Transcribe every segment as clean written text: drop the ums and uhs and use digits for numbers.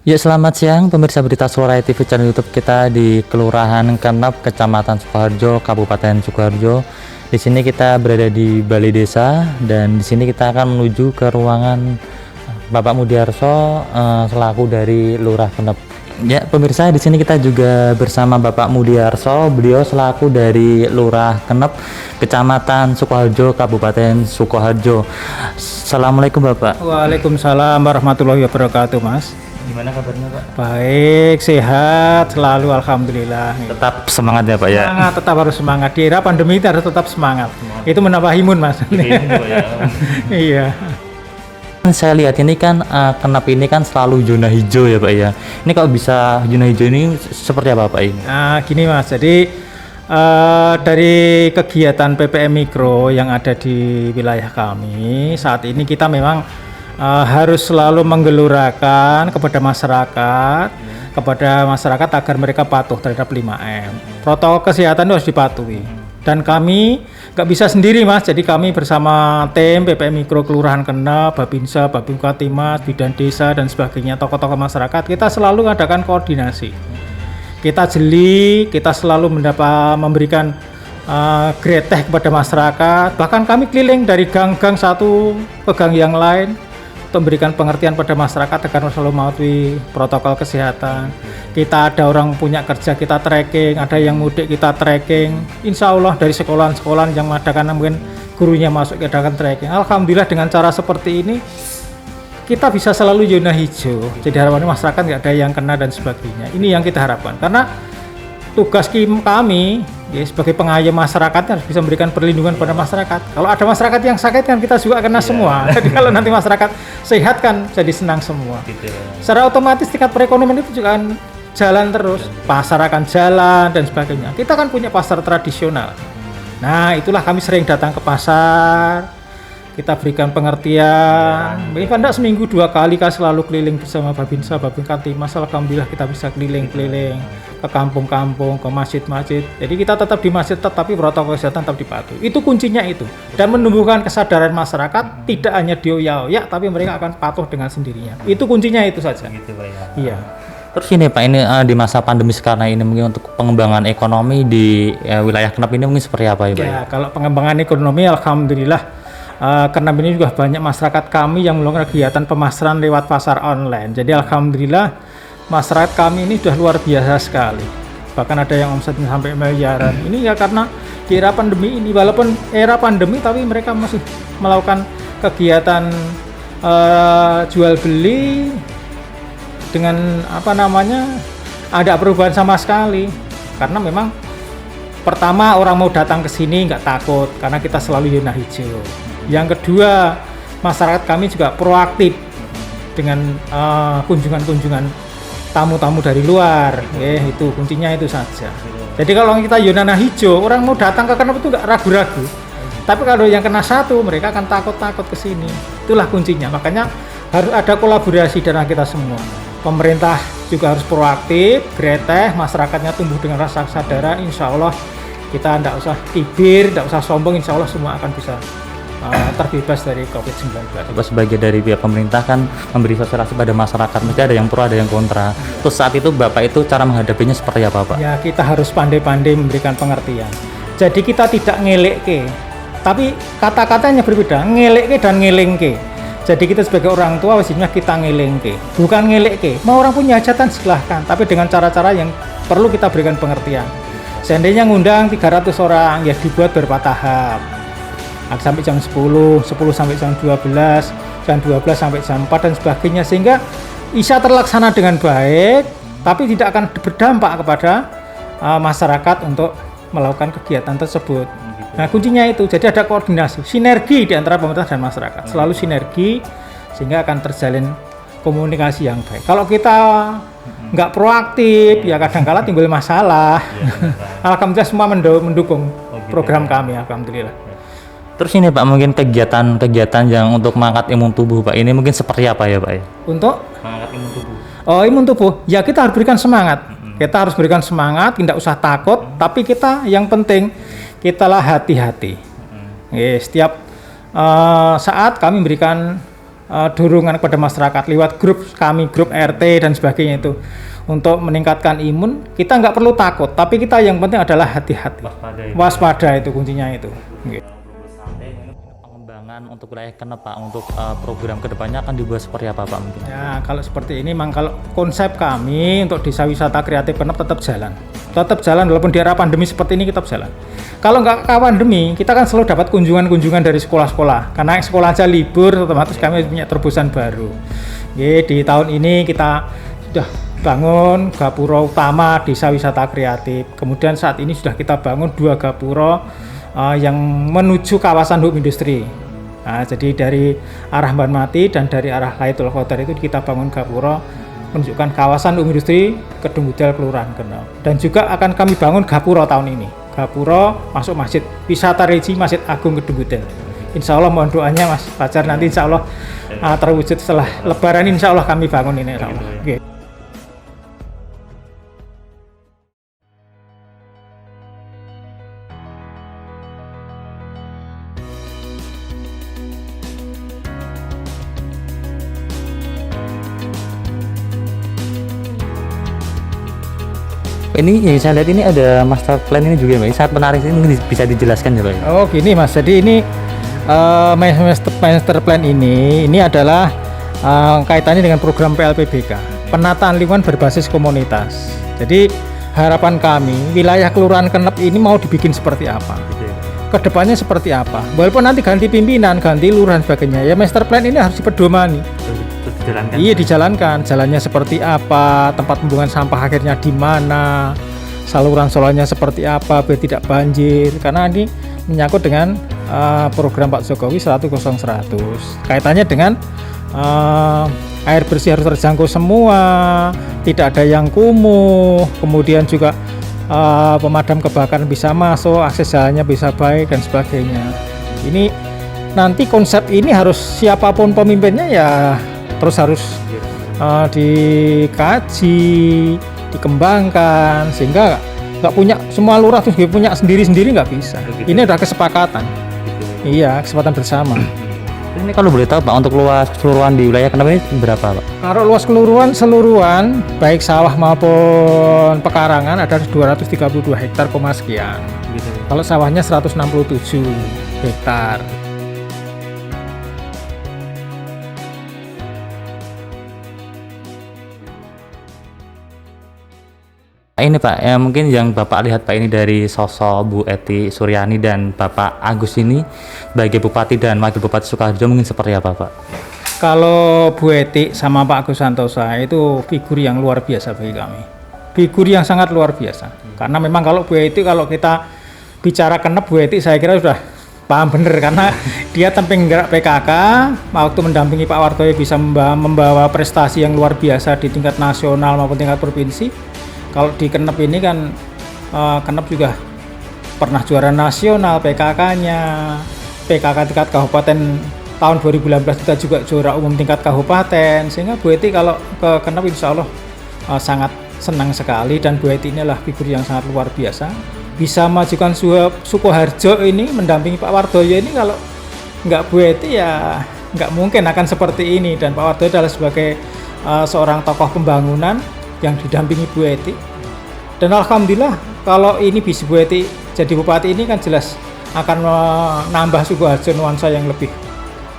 Ya, selamat siang pemirsa berita Suara TV channel YouTube kita di Kelurahan Kenep, Kecamatan Sukoharjo, Kabupaten Sukoharjo. Di sini kita berada di Balai Desa dan di sini kita akan menuju ke ruangan Bapak Mudiarso selaku dari Lurah Kenep. Ya, pemirsa, di sini kita juga bersama Bapak Mudiarso. Beliau selaku dari Lurah Kenep, Kecamatan Sukoharjo, Kabupaten Sukoharjo. Assalamualaikum Bapak. Waalaikumsalam warahmatullahi wabarakatuh, Mas. Gimana kabarnya Pak? Baik, sehat selalu, alhamdulillah. Tetap semangat ya Pak ya. Semangat, tetap harus semangat. Di era pandemi itu harus tetap semangat. Itu menambah imun, Mas. Iya. Saya lihat ini kan Kenep ini kan selalu zona hijau ya Pak ya. Ini kalau bisa zona hijau ini seperti apa Pak ini? Nah, gini Mas. Jadi dari kegiatan PPM Mikro yang ada di wilayah kami, saat ini kita memang harus selalu menggelurakan kepada masyarakat agar mereka patuh terhadap 5M. Protokol kesehatan itu harus dipatuhi. Dan kami nggak bisa sendiri Mas, jadi kami bersama tim PPM Mikro Kelurahan Kenep, Babinsa, Babin Katimas, Bidan Desa dan sebagainya, tokoh-tokoh masyarakat, kita selalu mengadakan koordinasi. Kita jeli, kita selalu memberikan greteh kepada masyarakat, bahkan kami keliling dari gang-gang satu ke gang yang lain, untuk memberikan pengertian pada masyarakat agar selalu mematuhi protokol kesehatan. Kita ada orang punya kerja, kita tracking, ada yang mudik, kita tracking. Insya Allah dari sekolahan-sekolahan yang mengadakan mungkin gurunya masuk ke adakan tracking. Alhamdulillah dengan cara seperti ini kita bisa selalu zona hijau. Jadi harapannya masyarakat nggak ada yang kena dan sebagainya. Ini yang kita harapkan karena tugas kami ya, sebagai pengayom masyarakat harus bisa memberikan perlindungan pada masyarakat. Kalau ada masyarakat yang sakit kan kita juga kena semua. Jadi kalau nanti masyarakat sehat kan jadi senang semua. Secara otomatis tingkat perekonomian itu juga akan jalan terus. Pasar akan jalan dan sebagainya. Kita kan punya pasar tradisional. Nah, itulah kami sering datang ke pasar. Kita berikan pengertian. Ini kan seminggu 2 kali kan selalu keliling bersama Babinsa, Babin Katimas. Alhamdulillah kita bisa keliling-keliling ke kampung-kampung, ke masjid-masjid. Jadi kita tetap di masjid tetapi protokol kesehatan tetap dipatuhi. Itu kuncinya itu. Dan menumbuhkan kesadaran masyarakat tidak hanya dioyak-oyak tapi mereka akan patuh dengan sendirinya. Itu kuncinya itu saja. Gitu, Pak ya. Iya. Terus ini Pak, ini di masa pandemi sekarang ini mungkin untuk pengembangan ekonomi di wilayah Kenep ini mungkin seperti apa ya Pak? Ya, kalau pengembangan ekonomi alhamdulillah Kenep ini juga banyak masyarakat kami yang melakukan kegiatan pemasaran lewat pasar online. Jadi alhamdulillah masyarakat kami ini sudah luar biasa sekali. Bahkan ada yang omsetnya sampai miliaran. Ini ya karena di era pandemi ini, walaupun era pandemi tapi mereka masih melakukan kegiatan jual beli dengan ada perubahan sama sekali. Karena memang pertama orang mau datang ke sini nggak takut karena kita selalu zona hijau. Yang kedua, masyarakat kami juga proaktif dengan kunjungan-kunjungan tamu-tamu dari luar. Itu kuncinya itu saja. Jadi kalau kita zona hijau, orang mau datang ke Kenep itu nggak ragu-ragu. Tapi kalau yang kena satu, mereka akan takut-takut ke sini. Itulah kuncinya. Makanya harus ada kolaborasi dari kita semua. Pemerintah juga harus proaktif, greteh, masyarakatnya tumbuh dengan rasa kesadaran. Insya Allah kita tidak usah kibir, tidak usah sombong. Insya Allah semua akan bisa terbebas dari COVID-19. Sebagai dari pihak pemerintah kan memberi sosialisasi pada masyarakat, mesti ada yang pro ada yang kontra. Terus saat itu Bapak itu cara menghadapinya seperti apa Pak? Ya kita harus pandai-pandai memberikan pengertian. Jadi kita tidak ngelekke, tapi kata-katanya berbeda, ngelekke dan ngelengke. Jadi kita sebagai orang tua wajibnya kita ngelengke, bukan ngelekke. Mau orang punya hajatan silahkan, tapi dengan cara-cara yang perlu kita berikan pengertian. Seandainya ngundang 300 orang, ya dibuat bertahap. Sampai jam 10 sampai jam 12, jam 12 sampai jam 4 dan sebagainya, sehingga bisa terlaksana dengan baik tapi tidak akan berdampak kepada masyarakat untuk melakukan kegiatan tersebut. Nah kuncinya itu, jadi ada koordinasi, sinergi di antara pemerintah dan masyarakat, selalu sinergi sehingga akan terjalin komunikasi yang baik. Kalau kita nggak proaktif ya kadang-kala timbul masalah. Alhamdulillah semua mendukung program kami, alhamdulillah. Terus ini Pak, mungkin kegiatan yang untuk mengangkat imun tubuh Pak, ini mungkin seperti apa ya Pak ya? Untuk mengangkat imun tubuh. Oh, imun tubuh. Ya kita harus berikan semangat. Kita harus berikan semangat, tidak usah takut, tapi kita yang penting kitalah hati-hati. Setiap saat kami memberikan dorongan kepada masyarakat lewat grup kami, grup RT dan sebagainya itu untuk meningkatkan imun. Kita nggak perlu takut, tapi kita yang penting adalah hati-hati, waspada itu kuncinya itu. Pengembangan untuk wilayah Kenep Pak, untuk program kedepannya akan dibuat seperti apa Pak mungkin? Ya kalau seperti ini, memang kalau konsep kami untuk desa wisata kreatif Kenep tetap jalan walaupun di era pandemi seperti ini tetap jalan. Kalau nggak pandemi, kita kan selalu dapat kunjungan dari sekolah-sekolah. Karena sekolah aja libur, otomatis kami punya terobosan baru. Di tahun ini kita sudah bangun gapura utama desa wisata kreatif. Kemudian saat ini sudah kita bangun 2 gapura yang menuju kawasan hub industri. Nah, jadi dari arah Banmati dan dari arah Laitul Qadar itu kita bangun gapura menunjukkan kawasan industri Kedung Gudel Kelurahan Kenep. Dan juga akan kami bangun gapura tahun ini. Gapura masuk masjid wisata religi Masjid Agung Kedung Gudel. Insya Allah mohon doanya Mas Fajar, nanti insya Allah terwujud setelah Lebaran, insya Allah kami bangun ini. Insya Allah. Okay. Ini yang saya lihat ini ada master plan ini juga Pak, sangat menarik, ini bisa dijelaskan ya Pak? Oh gini Mas, jadi ini master plan ini adalah kaitannya dengan program PLPBK, penataan lingkungan berbasis komunitas. Jadi harapan kami wilayah Kelurahan Kenep ini mau dibikin seperti apa, kedepannya seperti apa, walaupun nanti ganti pimpinan, ganti lurah dan sebagainya, ya master plan ini harus dipedomani. Dijalankan. Iya dijalankan, jalannya seperti apa, tempat pembuangan sampah akhirnya di mana, saluran-salurannya seperti apa biar tidak banjir, karena ini menyangkut dengan program Pak Jokowi 100/100. Kaitannya dengan air bersih harus terjangkau semua, tidak ada yang kumuh, kemudian juga pemadam kebakaran bisa masuk, akses jalannya bisa baik dan sebagainya. Ini nanti konsep ini harus siapapun pemimpinnya ya terus harus dikaji, dikembangkan, sehingga nggak punya semua lurah terus punya sendiri-sendiri, nggak bisa. Ini adalah kesepakatan. Iya, kesempatan bersama. Ini kalau boleh tahu Pak, untuk luas keseluruhan di wilayah Kenep ini berapa Pak? Kalau luas keseluruhan baik sawah maupun pekarangan ada 232 hektar, sekian. Kalau sawahnya 167 hektar. Ini Pak, ya mungkin yang Bapak lihat Pak ini dari sosok Bu Ety Suryani dan Bapak Agus ini sebagai Bupati dan Wakil Bupati Sukoharjo mungkin seperti apa Pak? Kalau Bu Ety sama Pak Agus Santosa itu figur yang luar biasa bagi kami, figur yang sangat luar biasa. Karena memang kalau Bu Ety, kalau kita bicara Kenep, Bu Ety saya kira sudah paham bener, karena dia temping gerak PKK, waktu mendampingi Pak Wartoyo bisa membawa prestasi yang luar biasa di tingkat nasional maupun tingkat provinsi. Kalau di Kenep ini kan Kenep juga pernah juara nasional PKK-nya, PKK tingkat kabupaten tahun 2018 kita juga juara umum tingkat kabupaten, sehingga Bu Ety kalau ke Kenep insya Allah sangat senang sekali. Dan Bu Ety ini adalah figur yang sangat luar biasa, bisa majukan Sukoharjo ini mendampingi Pak Wartoyo ini. Kalau nggak Bu Ety ya nggak mungkin akan seperti ini. Dan Pak Wartoyo adalah sebagai seorang tokoh pembangunan yang didampingi Bu Ety. Dan alhamdulillah kalau ini bisa Bu Ety jadi bupati ini kan jelas akan menambah Sukoharjo nuansa yang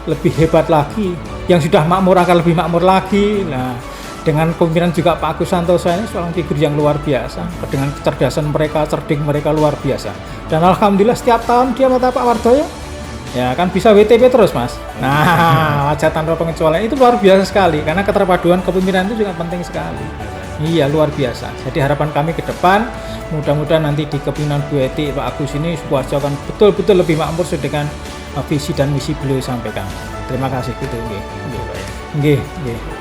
lebih hebat lagi, yang sudah makmur akan lebih makmur lagi. Nah, dengan kepemimpinan juga Pak Agus Santoso ini seorang figur yang luar biasa, dengan kecerdasan mereka, cerdik mereka luar biasa. Dan alhamdulillah setiap tahun dia mata Pak Wartoyo ya kan bisa WTP terus Mas. Nah, wajah tanpa pengecualian itu luar biasa sekali, karena keterpaduan kepemimpinan itu juga penting sekali. Iya, luar biasa. Jadi harapan kami ke depan, mudah-mudahan nanti di kepemimpinan Bu Ety, Pak Agus ini Sukoharjo akan betul-betul lebih makmur sesuai dengan visi dan misi beliau sampaikan. Terima kasih. Gitu. Nggih.